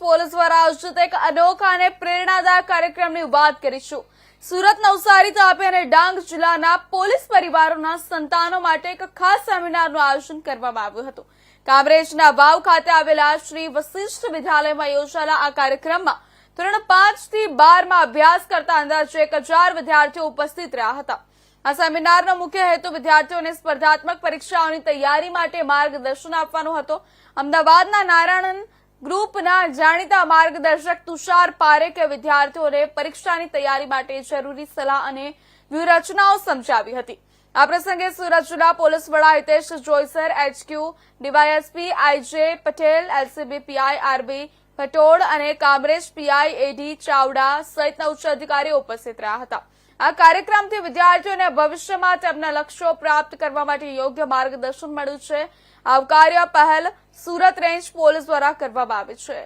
Police દ્વારા આયોજિત એક અનોખા અને પ્રેરણાદાયક કાર્યક્રમની વાત કરીશું। સુરત, નવસારી, તાપી અને ડાંગ જિલ્લાના પોલીસ પરિવારોના સંતાનો માટે એક ખાસ સેમિનારનું આયોજન કરવામાં આવ્યું હતું। કામરેજના વાવ ખાતે આવેલા શ્રી વશિષ્ઠ વિદ્યાલયમાં યોજાયેલા આ કાર્યક્રમમાં ધોરણ 5 થી 12 માં અભ્યાસ કરતા અંદાજે 1000 વિદ્યાર્થીઓ ઉપસ્થિત રહ્યા હતા। આ સેમિનારનો મુખ્ય હેતુ વિદ્યાર્થીઓને સ્પર્ધાત્મક પરીક્ષાઓની તૈયારી માટે માર્ગદર્શન આપવાનો હતો। અમદાવાદના નારાયણ ગ્રુપના જાણીતા માર્ગદર્શક તુષાર પારેખે વિદ્યાર્થીઓને પરીક્ષાની તૈયારી માટે જરૂરી સલાહ અને વ્યૂહરચનાઓ સમજાવી હતી। આ પ્રસંગે સુરત જિલ્લા પોલીસ વડા Hitesh Joisar, HQ DYSP IJ Patel, LCB PI RB Bhatod અને કામરેજ પીઆઈ એડી ચાવડા સહિતના ઉચ્ચ અધિકારીઓ ઉપસ્થિત રહ્યા હતા। આ કાર્યક્રમથી વિદ્યાર્થીઓને ભવિષ્યમાં તેમના લક્ષ્યો પ્રાપ્ત કરવા માટે યોગ્ય માર્ગદર્શન મળ્યું છે। આવકાર્ય પહેલ સુરત રેન્જ પોલીસ દ્વારા કરવામાં આવી છે।